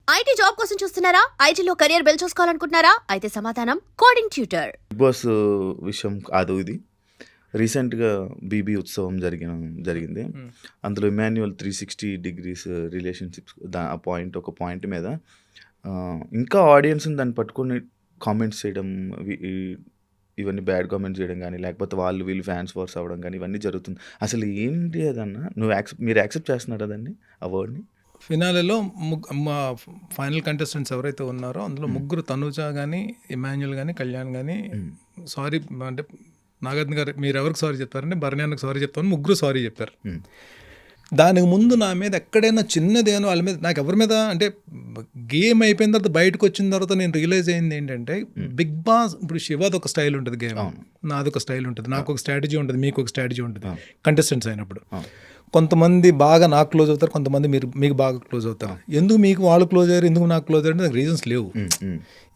IT job కోసం చూస్తున్నారా? ఐటీలో కెరియర్ బిల్డ్ చూసుకోవాలనుకుంటున్నారా? అయితే సమాధానం కోడింగ్ ట్యూటర్. బిగ్ బాస్ విషయం కాదు ఇది. రీసెంట్గా బీబీ ఉత్సవం జరిగింది. అందులో ఇమాన్యువల్ 360 డిగ్రీస్ రిలేషన్షిప్స్ ఒక పాయింట్ మీద ఇంకా ఆడియన్స్ని దాన్ని పట్టుకొని కామెంట్స్ చేయడం, ఇవన్నీ బ్యాడ్ కామెంట్స్ చేయడం కానీ, లేకపోతే వీళ్ళు ఫ్యాన్స్ వార్స్ అవ్వడం కానీ ఇవన్నీ జరుగుతుంది. అసలు ఏంటి అదన్నా మీరు యాక్సెప్ట్ చేస్తున్నారా దాన్ని, ఆ వర్డ్ని? ఫినాలేలో మా ఫైనల్ కంటెస్టెంట్స్ ఎవరైతే ఉన్నారో అందులో ముగ్గురు, తనుజ కానీ, ఇమాన్యుల్ కానీ, కళ్యాణ్ కానీ సారీ అంటే నాగార్జున గారు మీరు ఎవరికి సారీ చెప్పారంటే భరణ్యానికి సారీ చెప్తామని ముగ్గురు సారీ చెప్పారు. దానికి ముందు నా మీద ఎక్కడైనా చిన్నదేనో వాళ్ళ మీద, నాకు ఎవరి మీద అంటే గేమ్ అయిపోయిన తర్వాత బయటకు వచ్చిన తర్వాత నేను రియలైజ్ అయింది ఏంటంటే, బిగ్ బాస్ ఇప్పుడు శివాది ఒక స్టైల్ ఉంటుంది, గేమ్ నాది ఒక స్టైల్ ఉంటుంది, నాకు ఒక స్ట్రాటజీ ఉంటుంది, మీకు ఒక స్ట్రాటజీ ఉంటుంది కంటెస్టెంట్స్ అయినప్పుడు. కొంతమంది బాగా నాకు క్లోజ్ అవుతారు, కొంతమంది మీకు బాగా క్లోజ్ అవుతారు. ఎందుకు మీకు వాళ్ళు క్లోజ్ అయ్యారు, ఎందుకు నాకు క్లోజ్ అయ్యారు నాకు రీజన్స్ లేవు.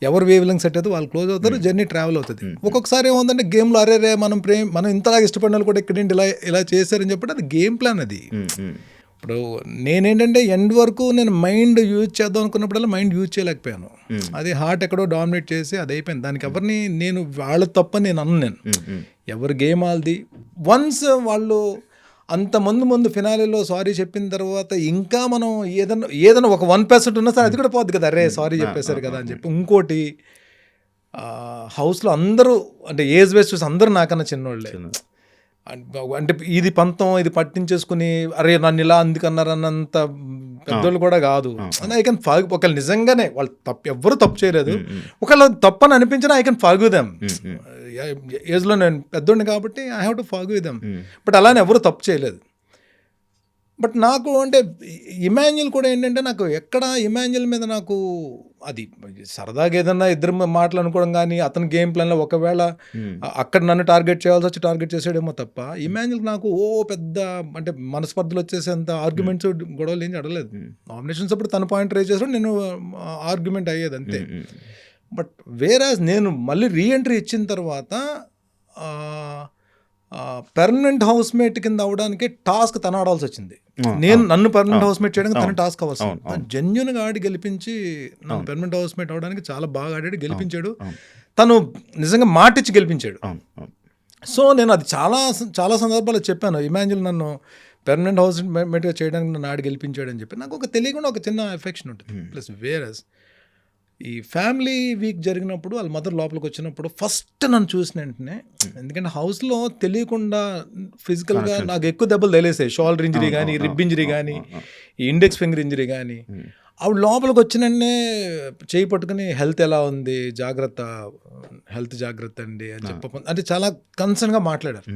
ఎవరు వేవ్ లెంగ్త్ సెట్ అయితే వాళ్ళు క్లోజ్ అవుతారు, జర్నీ ట్రావెల్ అవుతుంది. ఒక్కొక్కసారి ఏముందంటే గేమ్లో అరే మనం ఇంతలాగా ఇష్టపడిన వాళ్ళు కూడా ఇక్కడేంటి ఇలా చేశారని చెప్పి అది గేమ్ ప్లాన్. అది ఇప్పుడు నేనేంటంటే ఎండ్ వరకు నేను మైండ్ యూజ్ చేద్దాం అనుకున్నప్పుడల్లా మైండ్ యూజ్ చేయలేకపోయాను. అది హార్ట్ ఎక్కడో డామినేట్ చేసి అది అయిపోయింది. దానికి ఎవరిని నేను వాళ్ళ తప్పని నేను అన్నాను. ఎవరి గేమ్ వాళ్ళది. వన్స్ వాళ్ళు ముందు ఫినాలేలో సారీ చెప్పిన తర్వాత ఇంకా మనం ఏదైనా ఒక 1% ఉన్నా సరే అది కూడా పోద్ది కదా, అరే సారీ చెప్పేశారు కదా అని చెప్పి. ఇంకోటి హౌస్లో అందరూ అంటే ఏజ్ వేస్ట్ చూసి అందరూ నాకన్నా చిన్నోళ్ళే. అంటే ఇది పంతం, ఇది పట్టించేసుకుని అరే నన్ను ఇలా అందుకన్నారన్నంత పెద్దోళ్ళు కూడా కాదు. I can fog. ఒకళ్ళు నిజంగానే వాళ్ళు ఎవ్వరూ తప్పు చేయలేదు, ఒకళ్ళు తప్పని అనిపించినా ఐ కెన్ ఫాగ్ దెమ్. ఏజ్లో నేను పెద్దోడిని కాబట్టి I have to fog them. But అలానే ఎవరు తప్పు చేయలేదు. బట్ నాకు అంటే ఇమాన్యుల్ కూడా ఏంటంటే, నాకు ఎక్కడ ఇమాన్యుల్ మీద నాకు అది సరదాగా ఏదన్నా ఇద్దరు మాటలు అనుకోవడం కానీ, అతని గేమ్ ప్లాన్లో ఒకవేళ అక్కడ నన్ను టార్గెట్ చేయాల్సి వచ్చి టార్గెట్ చేసాడేమో తప్ప, ఇమాన్యుల్ నాకు పెద్ద అంటే మనస్పర్ధలు వచ్చేసేంత ఆర్గ్యుమెంట్స్ గొడవలు ఏం అడగలేదు. నామినేషన్స్ అప్పుడు తన పాయింట్ రేజ్ చేసాడు, నేను ఆర్గ్యుమెంట్ అయ్యేది అంతే. బట్ వేరాజ్ నేను మళ్ళీ రీఎంట్రీ ఇచ్చిన తర్వాత పర్మనెంట్ హౌస్ మేట్ కింద అవడానికి టాస్క్ తన ఆడాల్సి వచ్చింది. నన్ను పర్మనెంట్ హౌస్ మేట్ చేయడానికి తన టాస్క్ అవ్వచ్చు. జెన్యున్గా ఆడి గెలిపించి నన్ను పర్మనెంట్ హౌస్ మేట్ అవడానికి చాలా బాగా ఆడాడు, గెలిపించాడు. తను నిజంగా మాటిచ్చి గెలిపించాడు. సో నేను అది చాలా చాలా సందర్భాల్లో చెప్పాను, ఇమాన్యుల్ నన్ను పర్మనెంట్ హౌస్ మేట్గా చేయడానికి నన్ను ఆడి గెలిపించాడు అని చెప్పి. నాకు తెలియకుండా ఒక చిన్న ఎఫెక్షన్ ఉంటుంది. ప్లస్ వేరస్ ఈ ఫ్యామిలీ వీక్ జరిగినప్పుడు వాళ్ళ మదర్ లోపలికి వచ్చినప్పుడు ఫస్ట్ నన్ను చూసిన వెంటనే, ఎందుకంటే హౌస్లో తెలియకుండా ఫిజికల్గా నాకు ఎక్కువ దెబ్బలు తెలిసాయి. షోల్డర్ ఇంజరీ కానీ, రిబ్ ఇంజరీ కానీ, ఈ ఇండెక్స్ ఫింగర్ ఇంజరీ కానీ. ఆవిడ లోపలికి వచ్చిన వెంటనే చేయి పట్టుకుని హెల్త్ ఎలా ఉంది, హెల్త్ జాగ్రత్త అండి అని చెప్ప, అంటే చాలా కన్సర్న్గా మాట్లాడారు.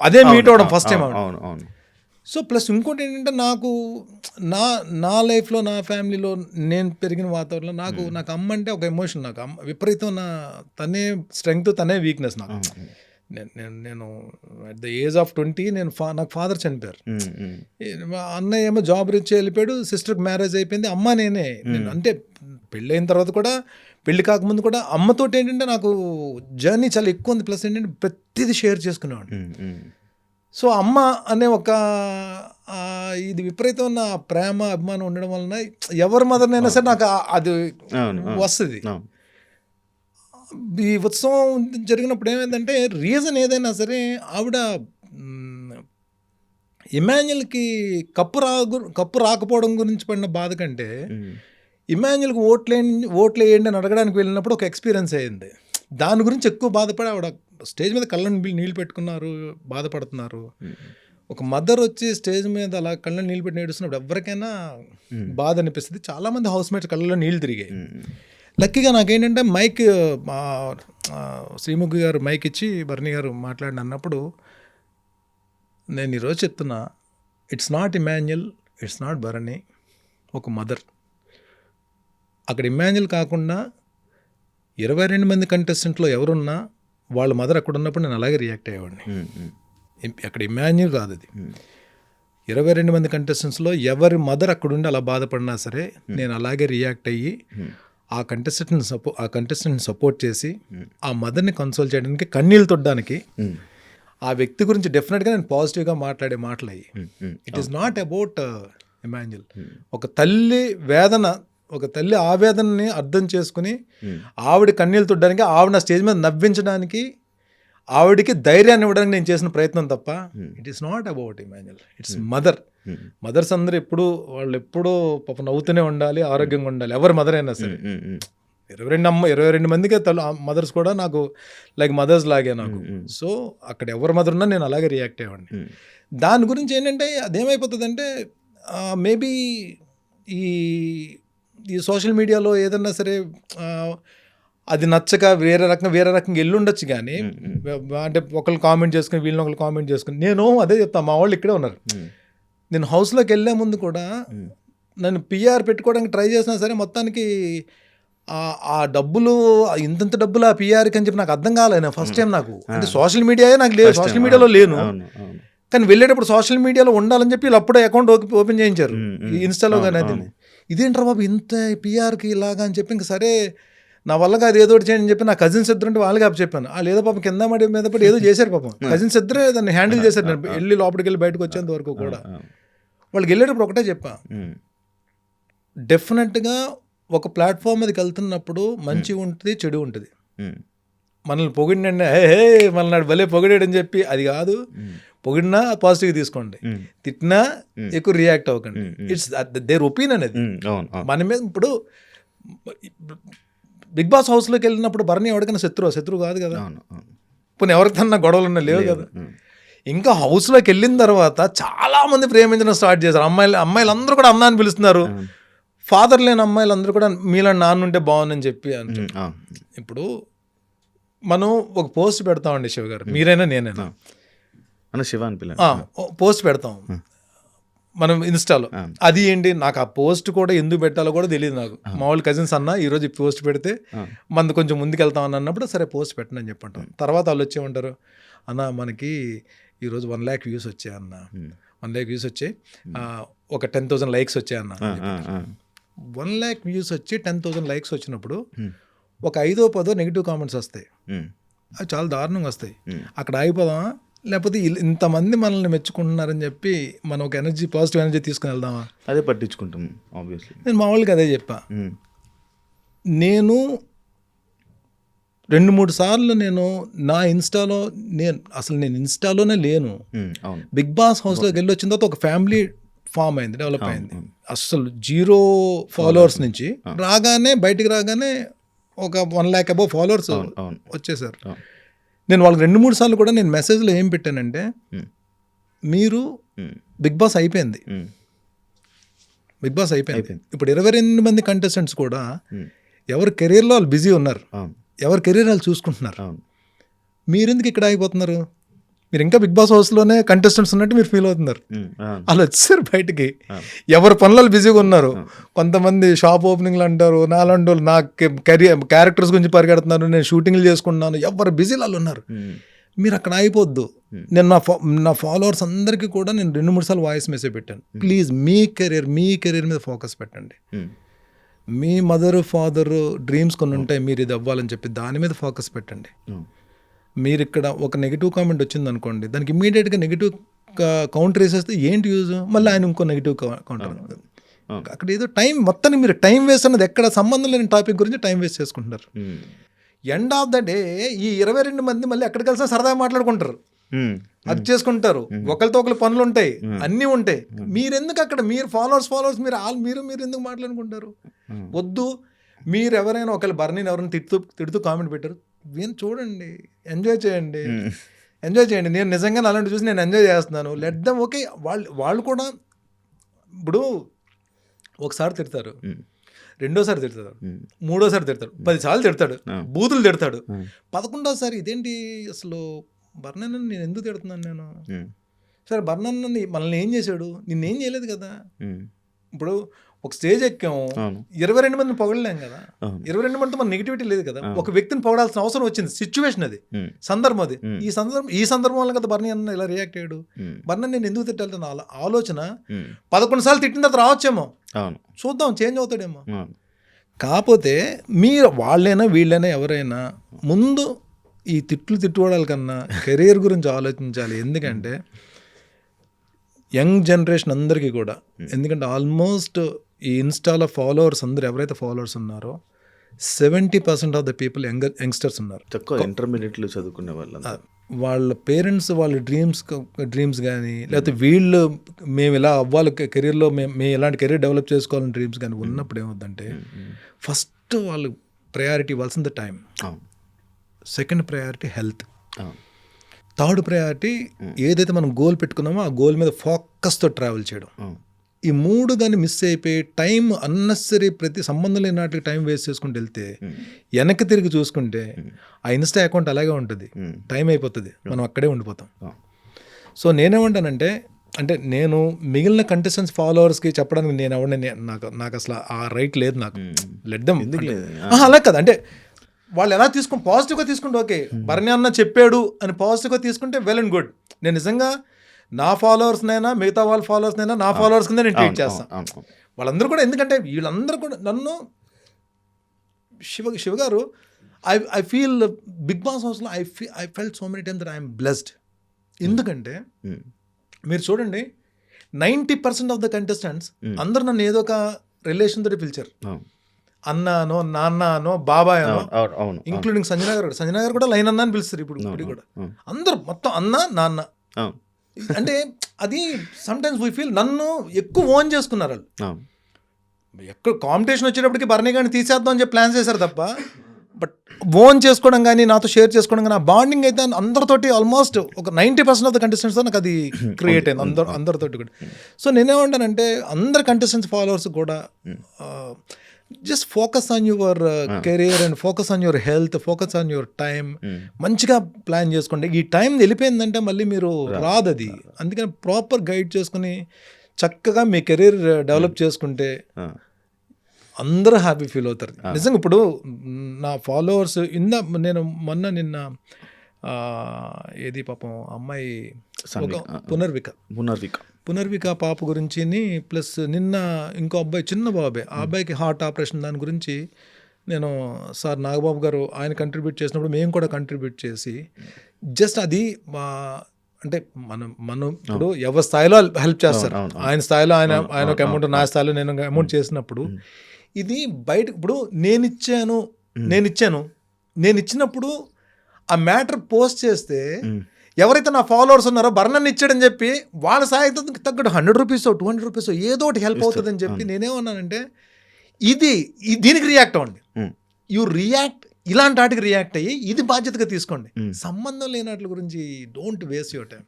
అదే మీట్ అవడం ఫస్ట్ టైం ఆవిడ. సో ప్లస్ ఇంకోటి ఏంటంటే, నాకు నా లైఫ్లో, నా ఫ్యామిలీలో నేను పెరిగిన వాతావరణంలో నాకు అమ్మ అంటే ఒక ఎమోషన్. నాకు అమ్మ విపరీతం, తనే స్ట్రెంగ్త్, తనే వీక్నెస్. నాకు నేను అట్ ద ఏజ్ ఆఫ్ 20 నాకు ఫాదర్ చనిపోయారు. అన్నయ్య ఏమో జాబ్ రీచ్ వెళ్ళిపోయాడు, సిస్టర్కి మ్యారేజ్ అయిపోయింది. అమ్మ నేనే. నేను అంటే పెళ్ళైన తర్వాత కూడా, పెళ్ళి కాకముందు కూడా అమ్మతోటి ఏంటంటే నాకు జర్నీ చాలా ఎక్కువ ఉంది. ప్లస్ ఏంటంటే ప్రతిదీ షేర్ చేసుకునేవాడు. సో అమ్మ అనే ఒక ఇది విపరీతమైన ప్రేమ, అభిమానం ఉండడం వలన ఎవరి మదర్నైనా సరే నాకు అది వస్తుంది. ఈ ఉత్సవం జరిగినప్పుడు ఏమైందంటే, రీజన్ ఏదైనా సరే ఆవిడ ఇమాన్యుల్కి కప్పు రాకపోవడం గురించి పడిన బాధ కంటే, ఇమాన్యుల్కి ఓట్లు వేయండి అని అడగడానికి వెళ్ళినప్పుడు ఒక ఎక్స్పీరియన్స్ అయ్యింది. దాని గురించి ఎక్కువ బాధపడి ఆవిడ స్టేజ్ మీద కళ్ళని నీళ్ళు పెట్టుకున్నారు, బాధపడుతున్నారు. ఒక మదర్ వచ్చి స్టేజ్ మీద అలా కళ్ళని నీళ్ళు పెట్టి ఏడుస్తున్నప్పుడు ఎవరికైనా బాధ అనిపిస్తుంది. చాలామంది హౌస్ మేట్స్ కళ్ళలో నీళ్ళు తిరిగాయి. లక్కీగా నాకేంటంటే మైక్ శ్రీముఖి గారు మైక్ ఇచ్చి భరణి గారు మాట్లాడిన అన్నప్పుడు, నేను ఈరోజు చెప్తున్నా, it's not Emmanuel, it's not Bharani, ఒక మదర్. అక్కడ ఇమాన్యుల్ కాకుండా 22 మంది కంటెస్టెంట్లో ఎవరున్నా వాళ్ళ మదర్ అక్కడ ఉన్నప్పుడు నేను అలాగే రియాక్ట్ అయ్యేవాడిని. అక్కడ ఇమాన్యుల్ కాదు, అది 22 మంది కంటెస్టెంట్స్లో ఎవరి మదర్ అక్కడుండి అలా బాధపడినా సరే నేను అలాగే రియాక్ట్ అయ్యి ఆ కంటెస్టెంట్ని సపోర్ట్ చేసి ఆ మదర్ని కన్సోల్ చేయడానికి, కన్నీళ్ళు తొడడానికి, ఆ వ్యక్తి గురించి డెఫినెట్గా నేను పాజిటివ్గా మాట్లాడే మాటలు అయ్యి. It is not about Emmanuel. ఒక తల్లి వేదన ఒక తల్లి ఆవేదనని అర్థం చేసుకుని ఉమ్, ఆవిడ కన్నీళ్ళు తుడ్డానికి, ఆవిడ స్టేజ్ మీద నవ్వించడానికి, ఆవిడికి ధైర్యాన్ని ఇవ్వడానికి నేను చేసిన ప్రయత్నం తప్ప it is not about Emmanuel, it's mother. Um, mothers అందరూ వాళ్ళు ఎప్పుడూ పాప నవ్వుతూనే ఉండాలి, ఆరోగ్యంగా ఉండాలి, ఎవరు మదర్ అయినా సరే. ఉమ్, ఉమ్, 22 మందికే మదర్స్ కూడా నాకు లైక్ మదర్స్ లాగే నాకు. సో అక్కడ ఎవరు మదర్ ఉన్నా నేను అలాగే రియాక్ట్ అయ్యేవాడిని. ఉమ్, దాని గురించి ఏంటంటే అదేమైపోతుందంటే మేబీ ఈ సోషల్ మీడియాలో ఏదన్నా సరే అది నచ్చక వేరే రకంగా ఎల్లుండొచ్చు. కానీ అంటే ఒకళ్ళు కామెంట్ చేసుకుని వీళ్ళని ఒకళ్ళు కామెంట్ చేసుకుని, నేను అదే చెప్తాను, మా వాళ్ళు ఇక్కడే ఉన్నారు. ఉమ్, నేను హౌస్లోకి వెళ్ళే ముందు కూడా నన్ను పిఆర్ పెట్టుకోవడానికి ట్రై చేసినా సరే మొత్తానికి ఆ డబ్బులు ఇంత డబ్బులు ఆ పిఆర్కి అని చెప్పి నాకు అర్థం కాలేదు ఫస్ట్ టైం. నాకు అంటే సోషల్ మీడియాయే నాకు లేదు, సోషల్ మీడియాలో లేను. కానీ వెళ్ళేటప్పుడు సోషల్ మీడియాలో ఉండాలని చెప్పి వీళ్ళు అప్పుడే అకౌంట్ ఓపెన్ చేయించారు ఇన్స్టాలో. కానీ అది ఇదేంటారా బాబు ఇంత పిఆర్కి ఇలాగా అని చెప్పి, ఇంక సరే నా వల్ల అది ఏదో ఒకటి చేయండి అని చెప్పి నా కజిన్స్ ఇద్దరు అంటే వాళ్ళకి అప్పు చెప్పాను. వాళ్ళు ఏదో పాపం కింద మడి మీద పడి ఏదో చేశారు పాపం. కజిన్స్ ఇద్దరే దాన్ని హ్యాండిల్ చేశారు. నేను వెళ్ళి లోపలికి వెళ్ళి బయటకు వచ్చేంత వరకు కూడా వాళ్ళకి వెళ్ళేటప్పుడు ఒకటే చెప్పా, డెఫినెట్గా ఒక ప్లాట్ఫామ్ మీదకి వెళ్తున్నప్పుడు మంచి ఉంటుంది, చెడు ఉంటుంది. మనల్ని పొగిడినండి హే మనల్ని భలే పొగిడాడని చెప్పి అది కాదు, పొగిడినా పాజిటివ్గా తీసుకోండి, తిట్టినా ఎక్కువ రియాక్ట్ అవ్వకండి. It's their opinion. అది మన మీద. ఇప్పుడు బిగ్ బాస్ హౌస్లోకి వెళ్ళినప్పుడు భరణి ఎవరికైనా శత్రువు కాదు కదా. ఇప్పుడు ఎవరికన్నా గొడవలు ఉన్నా లేవు కదా. ఇంకా హౌస్లోకి వెళ్ళిన తర్వాత చాలామంది ప్రేమించడం స్టార్ట్ చేశారు. అమ్మాయిలందరూ కూడా అన్న అని పిలుస్తున్నారు. ఫాదర్ లేని అమ్మాయిలందరూ కూడా మీలాంటి నాన్న ఉంటే బాగుందని చెప్పి అంటారు. ఇప్పుడు మనం ఒక పోస్ట్ పెడతామండి శివ గారు, మీరైనా నేనైనా శివ అని పిల్ల పోస్ట్ పెడతాం మనం ఇన్స్టాలో. అది ఏంటి నాకు ఆ పోస్ట్ కూడా ఎందుకు పెట్టాలో కూడా తెలియదు నాకు. మా వాళ్ళు కజిన్స్ అన్న ఈరోజు పోస్ట్ పెడితే మనది కొంచెం ముందుకు వెళ్తామని అన్నప్పుడు సరే పోస్ట్ పెట్టండి అని చెప్పంటాం. తర్వాత వాళ్ళు వచ్చేమంటారు, అన్న మనకి ఈరోజు 1 lakh వ్యూస్ వచ్చాయి అన్న, 1 lakh వ్యూస్ వచ్చాయి, ఒక 10,000 లైక్స్ వచ్చాయి అన్న. 1 lakh వ్యూస్ వచ్చి 10,000 లైక్స్ వచ్చినప్పుడు ఒక 5-10 నెగిటివ్ కామెంట్స్ వస్తాయి. అవి చాలా దారుణంగా వస్తాయి. అక్కడ ఆగిపోదామా, లేకపోతే ఇంతమంది మనల్ని మెచ్చుకుంటున్నారని చెప్పి మనం ఒక పాజిటివ్ ఎనర్జీ తీసుకుని వెళ్దామా? అదే పట్టించుకుంటాం ఆబ్వియస్లీ. నేను మా వాళ్ళకి అదే చెప్పా. నేను 2-3 సార్లు నేను నా ఇన్స్టాలో నేను ఇన్స్టాలోనే లేను. బిగ్ బాస్ హౌస్లోకి వెళ్ళి వచ్చిన తర్వాత ఒక ఫ్యామిలీ ఫామ్ అయింది, డెవలప్ అయింది. అసలు 0 ఫాలోవర్స్ నుంచి బయటికి రాగానే ఒక 1 lakh అబౌవ్ ఫాలోవర్స్ వచ్చేసారు. నేను వాళ్ళకి 2-3 సార్లు కూడా నేను మెసేజ్లో ఏం పెట్టానంటే, మీరు బిగ్ బాస్ అయిపోయింది, బిగ్ బాస్ అయిపోయింది. ఇప్పుడు 22 మంది కంటెస్టెంట్స్ కూడా ఎవరి కెరీర్లో వాళ్ళు బిజీ ఉన్నారు, ఎవరి కెరీర్ వాళ్ళు చూసుకుంటున్నారు. మీరెందుకు ఇక్కడ ఆగిపోతున్నారు? మీరు ఇంకా బిగ్ బాస్ హౌస్లోనే కంటెస్టెంట్స్ ఉన్నట్టు మీరు ఫీల్ అవుతున్నారు. వాళ్ళు వచ్చారు బయటికి, ఎవరి పనులలో బిజీగా ఉన్నారు. కొంతమంది షాప్ ఓపెనింగ్లు అంటారు, నాలంటి వాళ్ళు నా క్యారెక్టర్స్ గురించి పరిగెడుతున్నారు, నేను షూటింగ్లు చేసుకుంటున్నాను, ఎవరు బిజీలు వాళ్ళు ఉన్నారు. మీరు అక్కడ అయిపోద్దు. నేను నా ఫాలోవర్స్ అందరికీ కూడా నేను 2-3 సార్లు వాయిస్ మెసేజ్ పెట్టాను, ప్లీజ్ మీ కెరీర్ మీద ఫోకస్ పెట్టండి. మీ మదర్ ఫాదర్ డ్రీమ్స్ కొన్ని ఉంటాయి, మీరు ఇది అవ్వాలని చెప్పి దాని మీద ఫోకస్ పెట్టండి. మీరు ఇక్కడ ఒక నెగిటివ్ కామెంట్ వచ్చింది అనుకోండి, దానికి ఇమ్మీడియట్గా నెగిటివ్ కౌంటర్ వేసేస్తే ఏంటి యూజ్? మళ్ళీ ఆయన ఇంకో నెగిటివ్ కౌంటర్. అక్కడ ఏదో మొత్తానికి మీరు టైం వేస్ట్ అన్నది ఎక్కడ సంబంధం లేని టాపిక్ గురించి టైం వేస్ట్ చేసుకుంటున్నారు. ఎండ్ ఆఫ్ ద డే ఈ 22 మంది మళ్ళీ ఎక్కడికి కలిసినా సరదాగా మాట్లాడుకుంటారు, అది చేసుకుంటారు, ఒకరితో ఒకరు పనులు ఉంటాయి, అన్నీ ఉంటాయి. మీరెందుకు అక్కడ మీరు ఫాలోవర్స్ మీరు ఎందుకు మాట్లాడుకుంటారు? వద్దు. మీరు ఎవరైనా ఒకళ్ళు బర్నీని ఎవరైనా తిడుతూ కామెంట్ పెట్టారు, చూడండి, ఎంజాయ్ చేయండి. నేను నిజంగా అలాంటి చూసి నేను ఎంజాయ్ చేస్తున్నాను. Let them. ఓకే, వాళ్ళు కూడా ఇప్పుడు ఒకసారి తిడతారు, రెండోసారి తిడతాడు, మూడోసారి తిడతాడు, 10 సార్లు తిడతాడు, బూతులు తిడతాడు, 11వసారి ఇదేంటి అసలు బర్నన్న నేను ఎందుకు తిడుతున్నాను నేను? సరే బర్నన్న మనల్ని ఏం చేశాడు? నిన్నేం చేయలేదు కదా. ఇప్పుడు ఒక స్టేజ్ ఎక్కాము, 22 మందిని పొగడలేం కదా, 22 మందితో మన నెగిటివిటీ లేదు కదా. ఒక వ్యక్తిని పొగడాల్సిన అవసరం వచ్చింది, సిచ్యువేషన్ అది, సందర్భం అది. ఈ సందర్భం వల్ల కదా బర్నీ అన్న ఇలా రియాక్ట్ అయ్యాడు. బర్నీ నేను ఎందుకు తిట్టాలి ఆలోచన 11 సార్లు తిట్టిన తర్వాత రావచ్చేమో, చూద్దాం చేంజ్ అవుతాడేమో. కాకపోతే మీరు వాళ్ళైనా వీళ్ళైనా ఎవరైనా ముందు ఈ తిట్టుకోవడాల కన్నా కెరీర్ గురించి ఆలోచించాలి. ఎందుకంటే యంగ్ జనరేషన్ అందరికీ కూడా, ఎందుకంటే ఆల్మోస్ట్ ఈ ఇన్స్టాలో ఫాలోవర్స్ అందరూ ఎవరైతే ఫాలోవర్స్ ఉన్నారో 70% ఆఫ్ ద పీపుల్ యంగ్స్టర్స్ ఉన్నారు. తక్కువ ఇంటర్మీడియట్లో చదువుకునే వాళ్ళు. వాళ్ళ పేరెంట్స్ వాళ్ళ డ్రీమ్స్ కానీ లేకపోతే వీళ్ళు మేము ఇలా అవ్వాలి కెరీర్లో మేము ఇలాంటి కెరీర్ డెవలప్ చేసుకోవాలని డ్రీమ్స్ కానీ ఉన్నప్పుడు ఏమవుతుందంటే ఫస్ట్ వాళ్ళు ప్రయారిటీ ఇవ్వాల్సింది time, second priority health, third priority ఏదైతే మనం గోల్ పెట్టుకున్నామో ఆ గోల్ మీద ఫోకస్తో ట్రావెల్ చేయడం. ఈ మూడు కానీ మిస్ అయిపోయి టైం అన్నెసరీ ప్రతి సంబంధం లేని నాటికి టైం వేస్ట్ చేసుకుంటూ వెళ్తే వెనక్కి తిరిగి చూసుకుంటే ఆ ఇన్స్టా అకౌంట్ అలాగే ఉంటుంది, టైం అయిపోతుంది, మనం అక్కడే ఉండిపోతాం. సో నేనేమంటానంటే అంటే నేను మిగిలిన కంటెస్టెంట్స్ ఫాలోవర్స్కి చెప్పడానికి నేను ఎవరిని నాకు అసలు ఆ రైట్ లేదు. నాకు లెడ్డం అలా కదా, అంటే వాళ్ళు ఎలా పాజిటివ్గా తీసుకుంటే ఓకే, భరణి అన్న చెప్పాడు అని పాజిటివ్గా తీసుకుంటే వెల్ అండ్ గుడ్. నేను నిజంగా నా ఫాలోవర్స్నైనా మిగతా వాళ్ళ ఫాలోవర్స్నైనా నా ఫాలోవర్స్ కింద నేను ట్రీట్ చేస్తాను వాళ్ళందరూ కూడా. ఎందుకంటే వీళ్ళందరూ కూడా నన్ను శివ గారు ఐ ఫీల్ బిగ్ బాస్ హౌస్లో I felt so many times that I'm blessed. ఎందుకంటే మీరు చూడండి 90% ఆఫ్ ద కంటెస్టెంట్స్ అందరూ నన్ను ఏదో ఒక రిలేషన్ తోటి పిలిచారు. అన్నానో నాన్ననో బాబాయ్ అనో, ఇంక్లూడింగ్ సంజన గారు కూడా లైన్ అన్న అని పిలుస్తారు ఇప్పుడు కూడా. అందరూ మొత్తం అన్న నాన్న. అంటే అది సమ్ టైమ్స్ వీ ఫీల్ నన్ను ఎక్కువ ఓన్ చేసుకున్నారు వాళ్ళు. ఎక్కడ కాంపిటీషన్ వచ్చేటప్పటికి భరణి గారిని తీసేద్దాం అని చెప్పి ప్లాన్స్ చేశారు తప్ప బట్ ఓన్ చేసుకోవడం కానీ నాతో షేర్ చేసుకోవడం కానీ ఆ బాండింగ్ అయితే అందరితోటి ఆల్మోస్ట్ ఒక 90% ఆఫ్ ద కంటెస్టెంట్స్తో నాకు అది క్రియేట్ అయింది అందరితోటి కూడా. సో నేనేమంటానంటే అందరు కంటెస్టెంట్స్ ఫాలోవర్స్ కూడా just focus on your career and focus on your health, focus on your time. మంచిగా ప్లాన్ చేసుకోండి. ఈ టైం వెళ్ళిపోయిందంటే మళ్ళీ మీరు రాదు అది. అందుకని ప్రాపర్ గైడ్ చేసుకుని చక్కగా మీ కెరీర్ డెవలప్ చేసుకుంటే అందరూ హ్యాపీ ఫీల్ అవుతారు. నిజంగా ఇప్పుడు నా ఫాలోవర్స్ నేను నిన్న ఏది పాపం అమ్మాయి పునర్విక పాప గురించి ప్లస్ నిన్న ఇంకో అబ్బాయి చిన్న బాబాయ్ ఆ అబ్బాయికి హార్ట్ ఆపరేషన్ దాని గురించి నేను సార్ నాగబాబు గారు ఆయన కంట్రిబ్యూట్ చేసినప్పుడు మేము కూడా కంట్రిబ్యూట్ చేసి జస్ట్ అది అంటే మనం ఇప్పుడు ఎవరి స్థాయిలో హెల్ప్ చేస్తారు. ఆయన స్థాయిలో ఆయన ఒక అమౌంట్, నా స్థాయిలో నేను అమౌంట్ చేసినప్పుడు ఇది బయట ఇప్పుడు నేను ఇచ్చినప్పుడు ఆ మ్యాటర్ పోస్ట్ చేస్తే ఎవరైతే నా ఫాలోవర్స్ ఉన్నారో భరణాన్ని ఇచ్చాడని చెప్పి వాళ్ళ సాయంతో తగ్గట్టు 100 రూపీస్ 200 రూపీస్ ఏదో ఒకటి హెల్ప్ అవుతుందని చెప్పి నేనేమన్నానంటే దీనికి రియాక్ట్ అవ్వండి. యూ రియాక్ట్, ఇలాంటి వాటికి రియాక్ట్ అయ్యి ఇది బాధ్యతగా తీసుకోండి. సంబంధం లేని వాటి గురించి డోంట్ వేస్ట్ యువర్ టైం.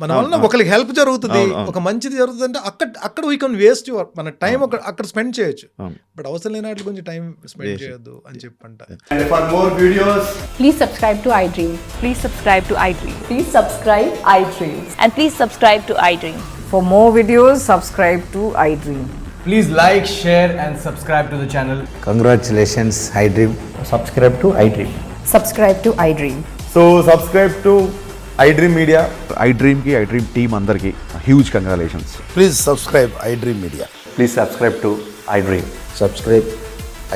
మన వల్ల ఒకరికి హెల్ప్ జరుగుతుంది, ఒక మంచిది జరుగుతుంది అంటే అక్కడ వీ కెన్ వేస్ట్ యువర్ మన టైం అక్కడ స్పెండ్ చేయొచ్చు. బట్ అవసరం లేని వాటి గురించి టైం స్పెండ్ చేయొద్దు అని చెప్పంట. And for more videos, please subscribe to iDream. Please subscribe to iDream. Please subscribe iDream. And please subscribe to iDream. For more videos, subscribe to iDream. please like, share and subscribe to the channel. Congratulations, iDream. Subscribe to iDream. Subscribe to iDream. So subscribe to iDream Media. iDream की iDream team अंदर की huge congratulations. Please subscribe iDream Media. Please subscribe to iDream. Subscribe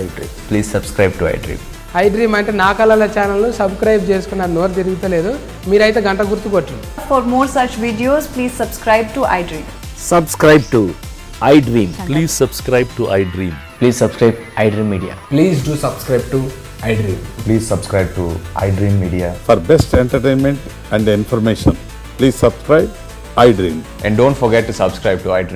iDream. Please subscribe to iDream. iDream అంటే నా కళల channel subscribe చేసుకున్న నోరు తిరుగుతలేదు, మీరైతే గంట గుర్తు కొట్టండి. For more such videos, please subscribe to iDream. Subscribe to iDream. Please subscribe to iDream. Please subscribe iDream Media. Please do subscribe to iDream. Please subscribe to iDream Media. For best entertainment and information, please subscribe iDream. And don't forget to subscribe to iDream.